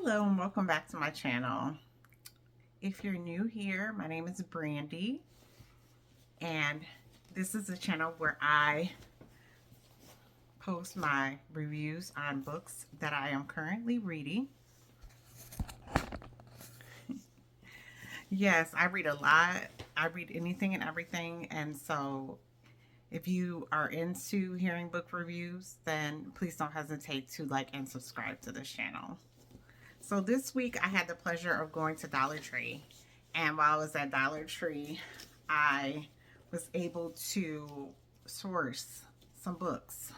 Hello and welcome back to my channel. If you're new here, my name is Brandy, and this is a channel where I post my reviews on books that I am currently reading. Yes, I read a lot. I read anything and everything, and so if you are into hearing book reviews, then please don't hesitate to like and subscribe to this channel. So this week I had the pleasure of going to Dollar Tree. And while I was at Dollar Tree, I was able to source some books.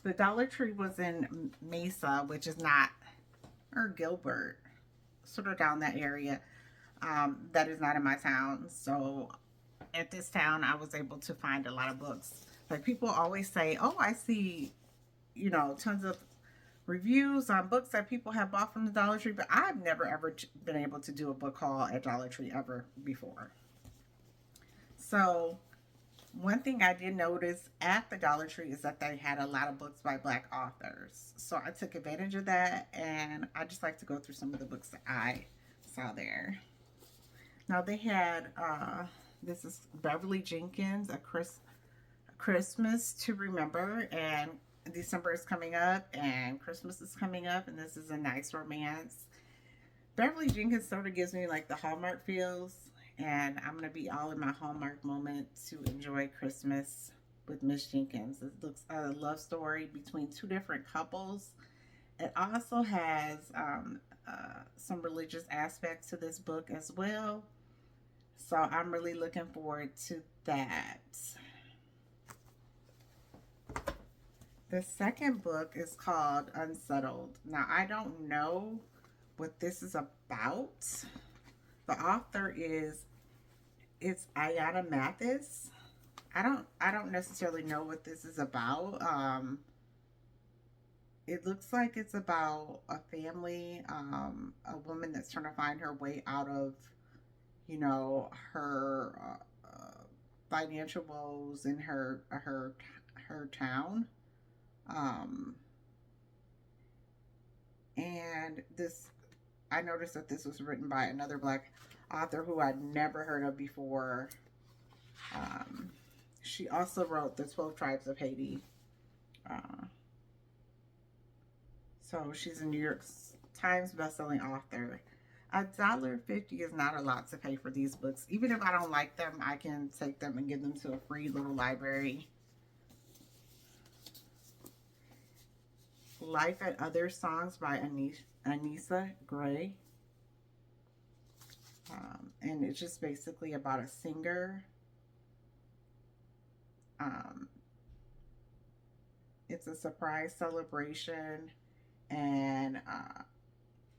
The Dollar Tree was in Mesa, which is not, or Gilbert, sort of down that area. That is not in my town. So at this town, I was able to find a lot of books. Like people always say, oh, I see, tons of reviews on books that people have bought from the Dollar Tree, but I've never ever been able to do a book haul at Dollar Tree ever before. So, one thing I did notice at the Dollar Tree is that they had a lot of books by Black authors. So, I took advantage of that, and I just like to go through some of the books that I saw there. Now, they had this is Beverly Jenkins, Christmas to Remember, and December is coming up and Christmas is coming up, and this is a nice romance. Beverly Jenkins sort of gives me like the Hallmark feels, and I'm gonna be all in my Hallmark moment to enjoy Christmas with Miss Jenkins. It looks a love story between two different couples. It also has some religious aspects to this book as well, so I'm really looking forward to that. The second book is called Unsettled. Now, I don't know what this is about. The author is it's Ayana Mathis. I don't necessarily know what this is about. It looks like it's about a family, a woman that's trying to find her way out of, her financial woes in her town. Um, and this, I noticed that this was written by another Black author who I'd never heard of before. Um, she also wrote The 12 Tribes of Haiti. Uh, so she's a New York Times bestselling author. $1.50 is not a lot to pay for these books. Even if I don't like them, I can take them and give them to a free little library. Life and Other Songs by Anissa Gray. And it's just basically about a singer. Um, it's a surprise celebration, and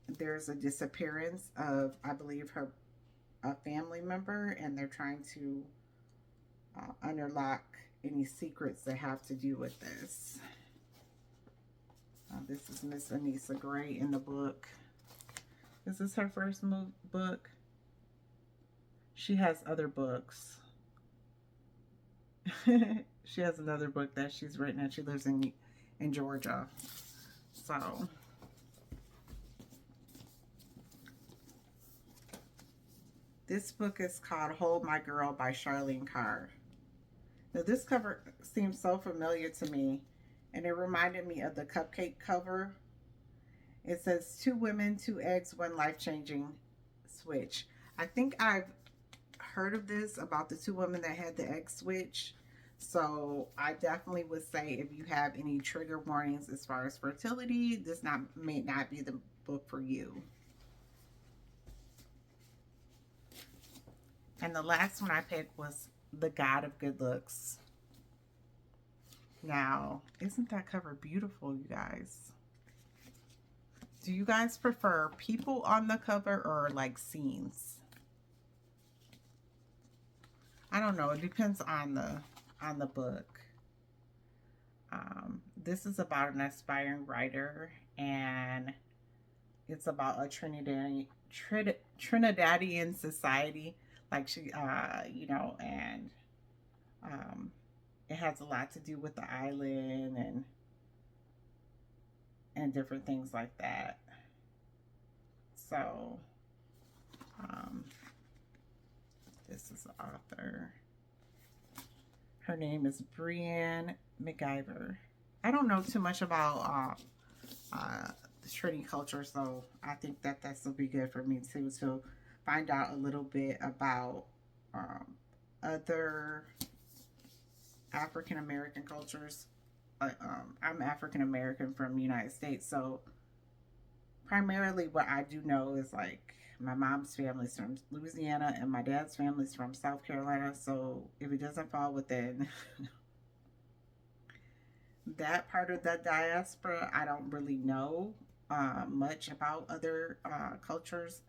there's a disappearance of, I believe, a family member, and they're trying to unlock any secrets that have to do with this. This is Miss Anissa Gray in the book. This is her first book. She has other books. She has another book that she's written, and she lives in Georgia. So this book is called Hold My Girl by Charlene Carr. Now this cover seems so familiar to me, and it reminded me of the cupcake cover. It says 2 women, 2 eggs, 1 life-changing switch. I think I've heard of this about the 2 women that had the egg switch. So I definitely would say if you have any trigger warnings as far as fertility, this may not be the book for you. And the last one I picked was The God of Good Looks. Now, isn't that cover beautiful, you guys? Do you guys prefer people on the cover or like scenes? I don't know. It depends on the book. This is about an aspiring writer, and it's about a Trinidadian society. Like and it has a lot to do with the island and different things like that. So, um, this is the author. Her name is Brienne McIver. I don't know too much about the Trini culture, so I think that this will be good for me too, to find out a little bit about other African American cultures. I'm African American from the United States, so primarily what I do know is like my mom's family's from Louisiana and my dad's family's from South Carolina. So if it doesn't fall within that part of the diaspora, I don't really know much about other cultures.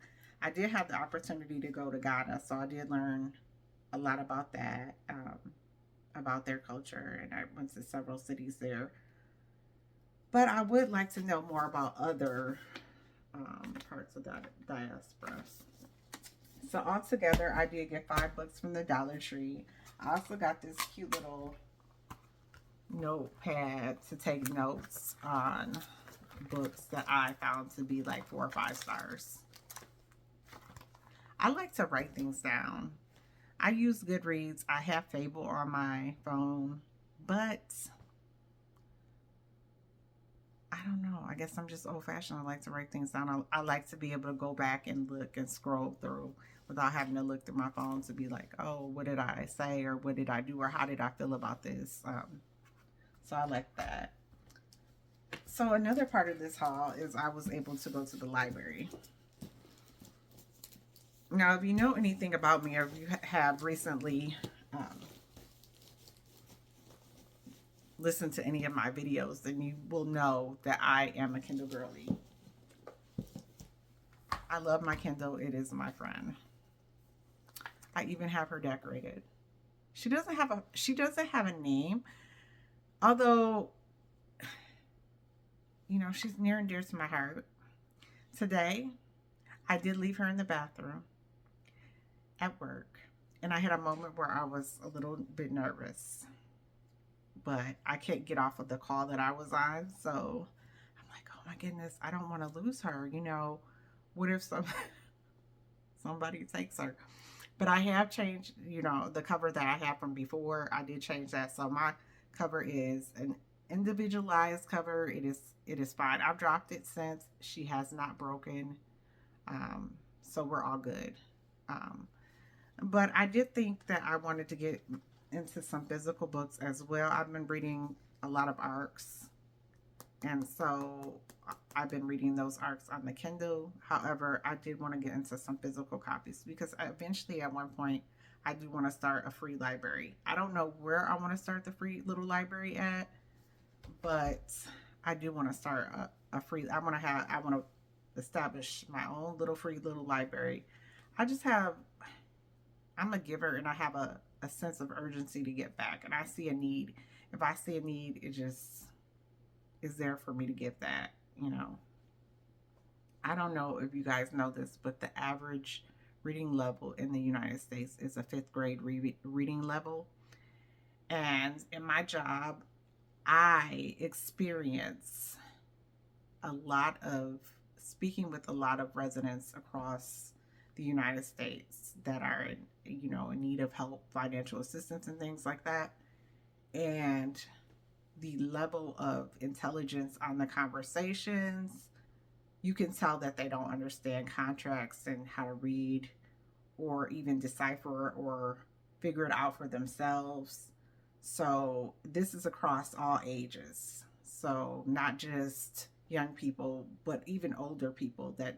I did have the opportunity to go to Ghana, so I did learn a lot about that, about their culture, and I went to several cities there. But I would like to know more about other parts of that diaspora. So altogether, I did get 5 books from the Dollar Tree. I also got this cute little notepad to take notes on books that I found to be like 4 or 5 stars. I like to write things down. I use Goodreads. I have Fable on my phone, but I don't know. I guess I'm just old fashioned. I like to write things down. I like to be able to go back and look and scroll through without having to look through my phone to be like, oh, what did I say, or what did I do, or how did I feel about this? So I like that. So another part of this haul is I was able to go to the library. Now, if you know anything about me, or if you have recently listened to any of my videos, then you will know that I am a Kindle girly. I love my Kindle. It is my friend. I even have her decorated. She doesn't have a name, although, you know, she's near and dear to my heart. Today, I did leave her in the bathroom at work, and I had a moment where I was a little bit nervous, but I can't get off of the call that I was on. So I'm like, oh my goodness, I don't want to lose her. You know, what if somebody takes her? But I have changed, you know, the cover that I had from before. I did change that. So my cover is an individualized cover. It is fine. I've dropped it since. She has not broken. So we're all good. But I did think that I wanted to get into some physical books as well. I've been reading a lot of ARCs, and so I've been reading those ARCs on the Kindle. However, I did want to get into some physical copies because eventually at one point I do want to start a free library. I don't know where I want to start the free little library at, but I do want to start a free, I want to establish my own little free little library. I'm a giver, and I have a sense of urgency to get back, and I see a need. If I see a need, it just is there for me to get that, you know. I don't know if you guys know this, but the average reading level in the United States is a 5th grade reading level. And in my job, I experience a lot of speaking with a lot of residents across the United States that are, you know, in need of help, financial assistance and things like that. And the level of intelligence on the conversations, you can tell that they don't understand contracts and how to read or even decipher or figure it out for themselves. So this is across all ages. So not just young people, but even older people that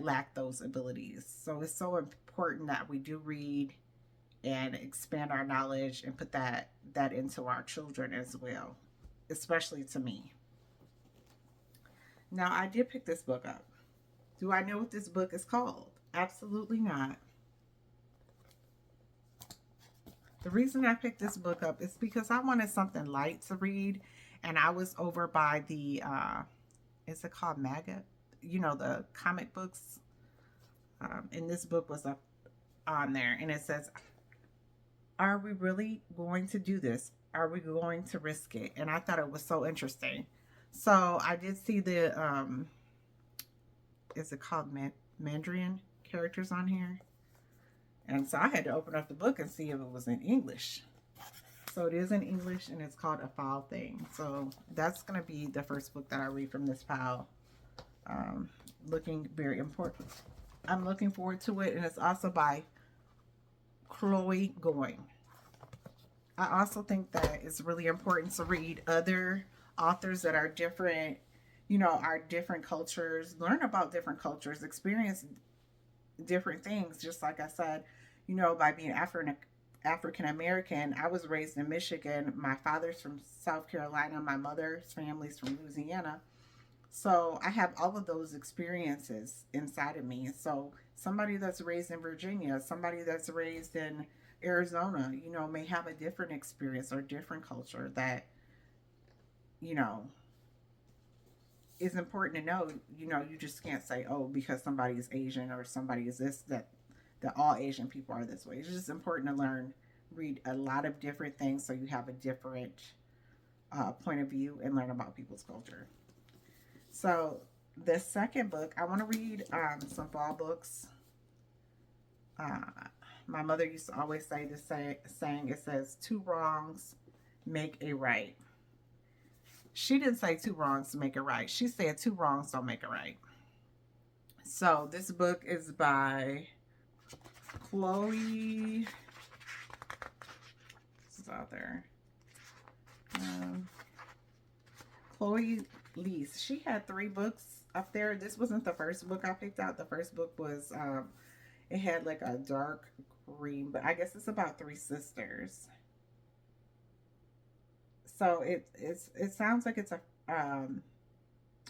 lack those abilities. So it's so important that we do read and expand our knowledge and put that into our children as well, especially to me. Now, I did pick this book up. Do I know what this book is called? Absolutely not. The reason I picked this book up is because I wanted something light to read, and I was over by the is it called MAGA? You know, the comic books. And this book was up on there, and it says, are we really going to do this? Are we going to risk it? And I thought it was so interesting. So I did see the is it called Mandarin characters on here. And so I had to open up the book and see if it was in English. So it is in English and it's called A Foul Thing. So that's going to be the first book that I read from this pile. Looking very important. I'm looking forward to it. And it's also by Chloe Going. I also think that it's really important to read other authors that are different, you know, our different cultures, learn about different cultures, experience different things. Just like I said, you know, by being African American, I was raised in Michigan. My father's from South Carolina. My mother's family's from Louisiana. So I have all of those experiences inside of me. So somebody that's raised in Virginia, somebody that's raised in Arizona, you know, may have a different experience or different culture that, you know, is important to know. You know, you just can't say, oh, because somebody is Asian or somebody is this, that all Asian people are this way. It's just important to learn, read a lot of different things so you have a different point of view and learn about people's culture. So the second book, I want to read some fall books. Uh, my mother used to always say this saying, it says, two wrongs make a right. She didn't say two wrongs to make a right. She said two wrongs don't make a right. So this book is by Chloe. This is out there. Chloe Lease. She had 3 books up there. This wasn't the first book I picked out. The first book was it had like a dark green, but I guess it's about 3 sisters. So it sounds like it's a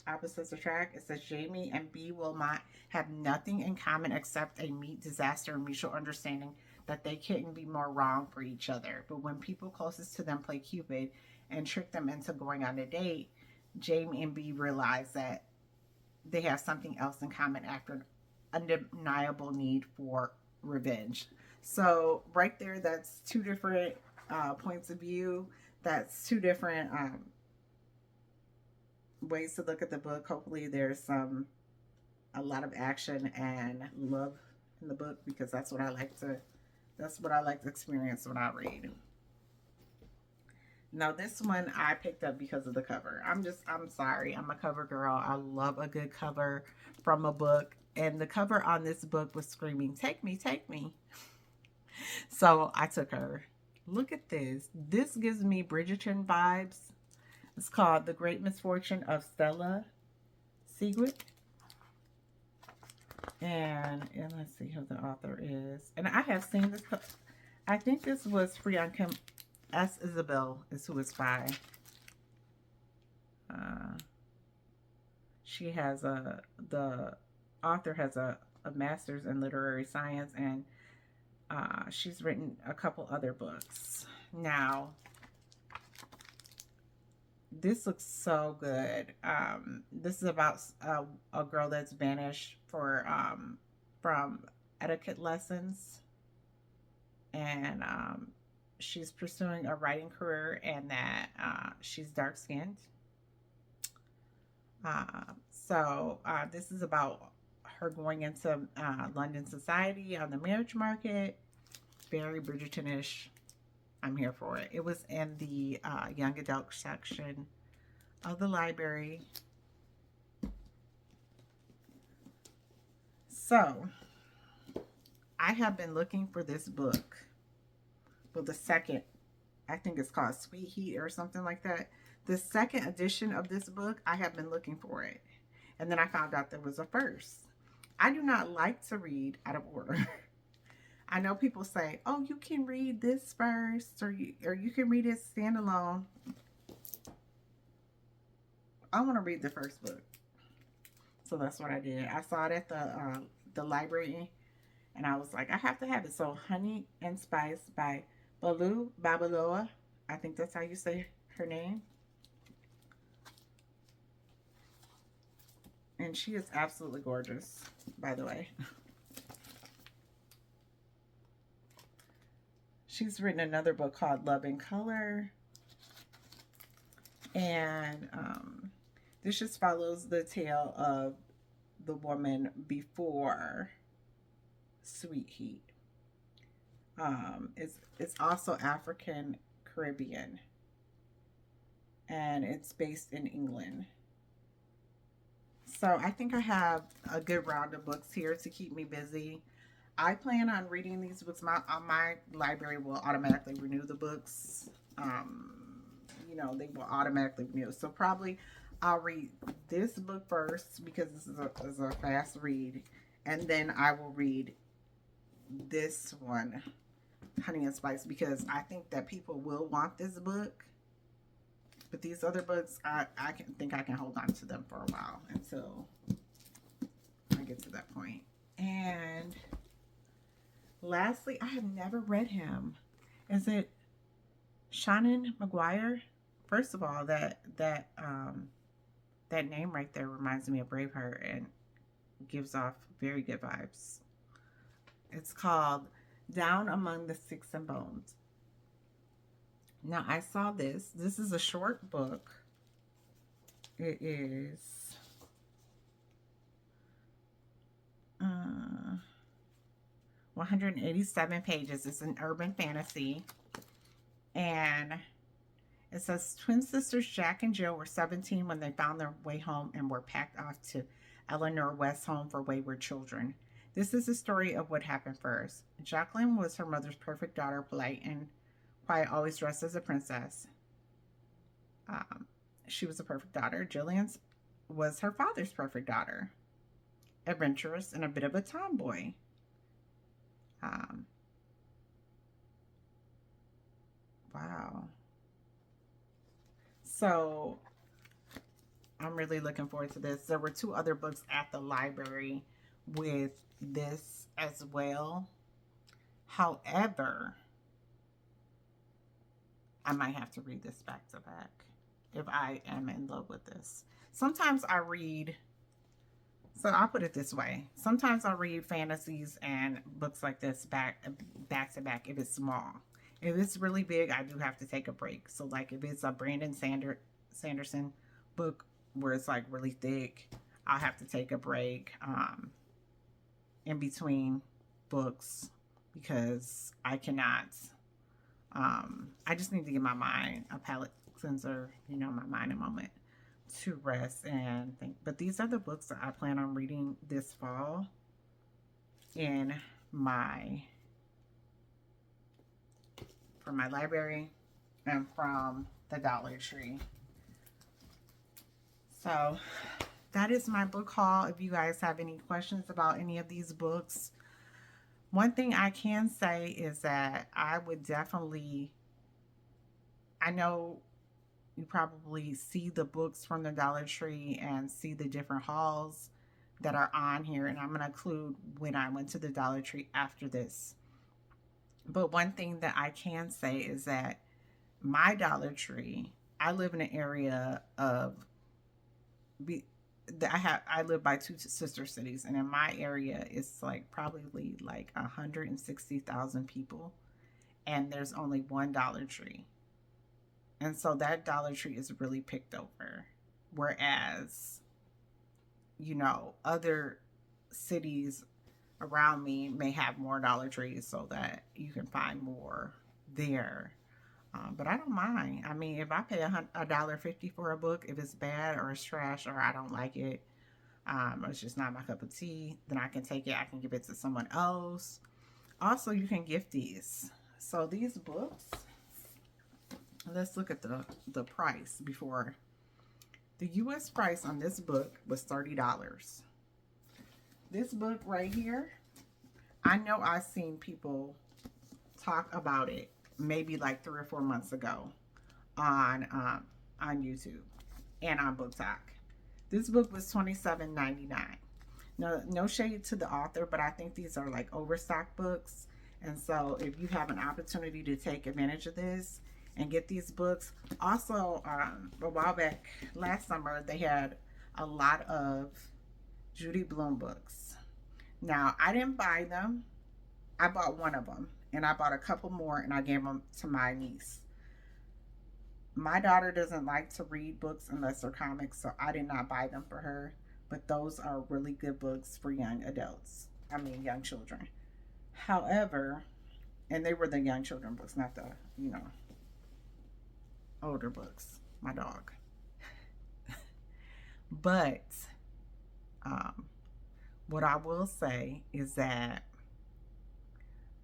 opposites attract. It says Jamie and B will not have nothing in common except a meat disaster and mutual understanding that they couldn't be more wrong for each other. But when people closest to them play Cupid and trick them into going on a date, Jamie and B realize that they have something else in common after an undeniable need for revenge. So right there, that's 2 different points of view. That's 2 different ways to look at the book. Hopefully there's a lot of action and love in the book, because that's what I like to experience when I read. Now this one I picked up because of the cover. I'm sorry, I'm a cover girl. I love a good cover from a book, and the cover on this book was screaming, "Take me, take me." So I took her. Look at this. This gives me Bridgerton vibes. It's called The Great Misfortune of Stella Sigrid. And let's see who the author is. And I have seen this. I think this was free on Kim. S. Isabel is who it's by. She has the author has a master's in literary science, and she's written a couple other books. Now, this looks so good. This is about a girl that's banished for from etiquette lessons, and she's pursuing a writing career, and that she's dark skinned. So this is about her going into London society on the marriage market. Very Bridgerton-ish. I'm here for it. It was in the young adult section of the library. So I have been looking for this book. Well, the second, I think it's called Sweet Heat or something like that. The second edition of this book, I have been looking for it. And then I found out there was a first. I do not like to read out of order. I know people say, oh, you can read this first, or you can read it standalone. I want to read the first book. So that's what I did. I saw it at the library, and I was like, I have to have it. So Honey and Spice by Bolu Babalola. I think that's how you say her name. And she is absolutely gorgeous, by the way. She's written another book called Love in Color. And this just follows the tale of the woman before Sweet Heat. It's also African Caribbean, and it's based in England. So I think I have a good round of books here to keep me busy. I plan on reading these books. My library will automatically renew the books. Um, they will automatically renew. So probably I'll read this book first because this is a fast read, and then I will read this one, Honey and Spice, because I think that people will want this book. But these other books, I think I can hold on to them for a while until I get to that point. And lastly, I have never read him. Is it Seanan McGuire? First of all, that name right there reminds me of Braveheart and gives off very good vibes. It's called Down Among the Sticks and Bones. Now, I saw this. This is a short book. It is 187 pages. It's an urban fantasy. And it says, twin sisters Jack and Jill were 17 when they found their way home and were packed off to Eleanor West's home for wayward children. This is the story of what happened first. Jacqueline was her mother's perfect daughter, polite and quiet, always dressed as a princess. She was a perfect daughter. Jillian's was her father's perfect daughter, adventurous and a bit of a tomboy. Wow. So I'm really looking forward to this. There were 2 other books at the library with this as well. However, I might have to read this back to back if I am in love with this. Sometimes I read, so I'll put it this way. Sometimes I read fantasies and books like this back to back if it's small. If it's really big, I do have to take a break. So like if it's a Brandon Sanderson book where it's like really thick, I'll have to take a break in between books because I cannot. I just need to give my mind a palate cleanser, my mind a moment to rest and think. But these are the books that I plan on reading this fall in from my library and from the Dollar Tree. So that is my book haul. If you guys have any questions about any of these books, one thing I can say is that I would definitely, I know you probably see the books from the Dollar Tree and see the different hauls that are on here, and I'm going to include when I went to the Dollar Tree after this. But one thing that I can say is that my Dollar Tree, I live in an area of, I live by 2 sister cities, and in my area it's like probably like 160,000 people, and there's only one Dollar Tree. And so that Dollar Tree is really picked over. Whereas, other cities around me may have more Dollar Trees so that you can find more there. But I don't mind. I mean, if I pay $1.50 for a book, if it's bad or it's trash or I don't like it, or it's just not my cup of tea, then I can take it. I can give it to someone else. Also, you can gift these. So these books, let's look at the price before. The U.S. price on this book was $30. This book right here, I know I've seen people talk about it maybe like 3 or 4 months ago on YouTube and on BookTok. This book was $27.99. No shade to the author, but I think these are like overstock books. And so if you have an opportunity to take advantage of this and get these books. Also, a while back, last summer, they had a lot of Judy Blume books. Now, I didn't buy them. I bought one of them, and I bought a couple more, and I gave them to my niece. My daughter doesn't like to read books unless they're comics, so I did not buy them for her. but those are really good books for young adults. I mean, young children. However, and they were the young children books, not the, older books. My dog. But what I will say is that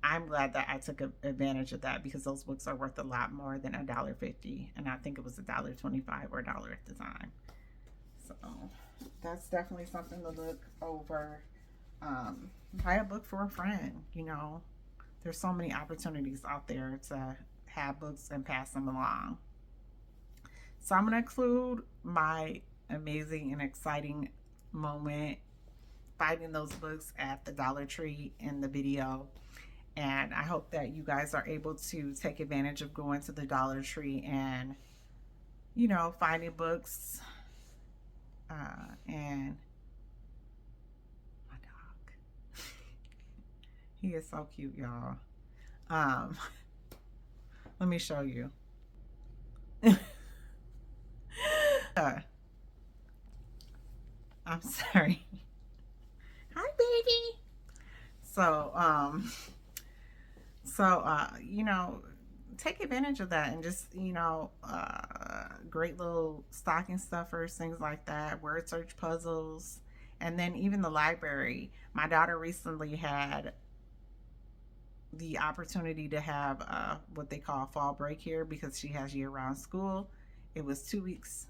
I'm glad that I took advantage of that, because those books are worth a lot more than $1.50, and I think it was $1.25 or $1 at the time. So that's definitely something to look over. Buy a book for a friend. There's so many opportunities out there to have books and pass them along. So I'm going to include my amazing and exciting moment finding those books at the Dollar Tree in the video. And I hope that you guys are able to take advantage of going to the Dollar Tree and, finding books. And my dog, he is so cute, y'all. Let me show you. I'm sorry. Hi, baby. So, take advantage of that, and just, great little stocking stuffers, things like that, word search puzzles, and then even the library. My daughter recently had the opportunity to have what they call fall break here, because she has year-round school. It was 2 weeks.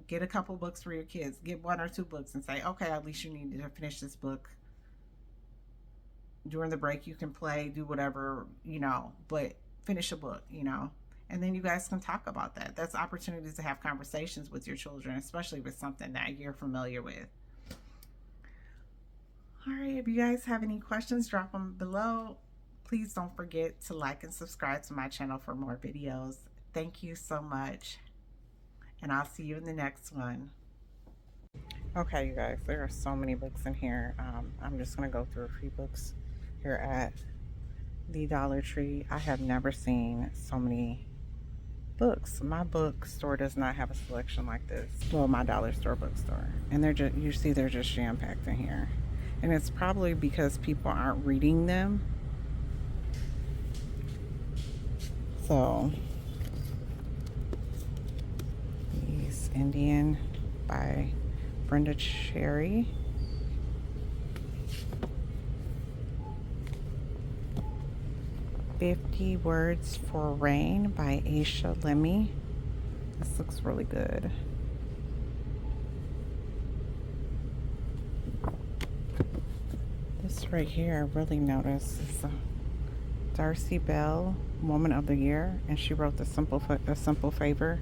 Get a couple books for your kids. Get 1 or 2 books and say, okay, at least you need to finish this book. During the break, you can play, do whatever, but finish a book, and then you guys can talk about that. That's opportunities to have conversations with your children, especially with something that you're familiar with. All right, if you guys have any questions, drop them below. Please don't forget to like and subscribe to my channel for more videos. Thank you so much, and I'll see you in the next one. Okay, you guys, there are so many books in here. I'm just going to go through a few books here at the Dollar Tree. I have never seen so many books. My bookstore does not have a selection like this. Well, my dollar store bookstore. And they're just, you see, they're just jam-packed in here. And it's probably because people aren't reading them. So, East Indian by Brenda Cherry. "50 Words for Rain" by Aisha Lemme. This looks really good. This right here, I really noticed, is Darcy Bell, Woman of the Year, and she wrote A Simple Favor.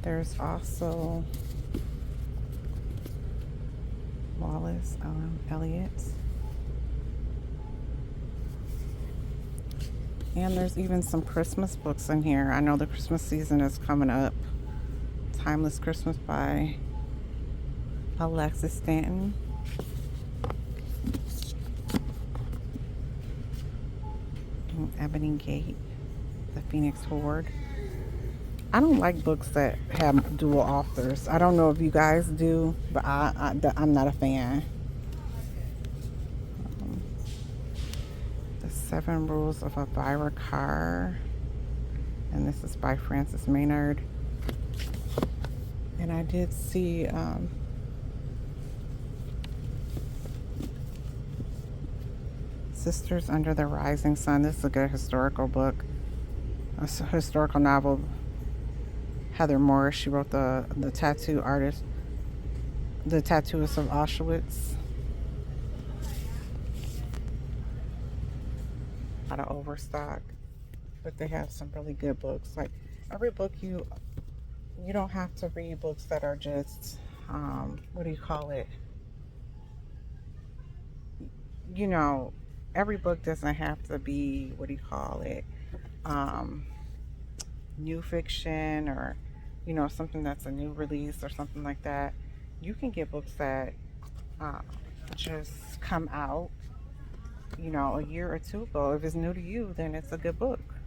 There's also Wallace Elliott. And there's even some Christmas books in here. I know the Christmas season is coming up. Timeless Christmas by Alexis Stanton. And Ebony Gate, The Phoenix Horde. I don't like books that have dual authors. I don't know if you guys do, but I'm not a fan. The 7 Rules of Elvira Carr. And this is by Frances Maynard. And I did see Sisters Under the Rising Sun. This is a good historical book. A historical novel. Heather Morris, she wrote the tattoo artist, the tattooist of Auschwitz. A lot of overstock, but they have some really good books. Like every book, you don't have to read books that are just what do you call it? Every book doesn't have to be, what do you call it? New fiction, or something that's a new release or something like that. You can get books that just come out a year or two ago. If it's new to you, then it's a good book.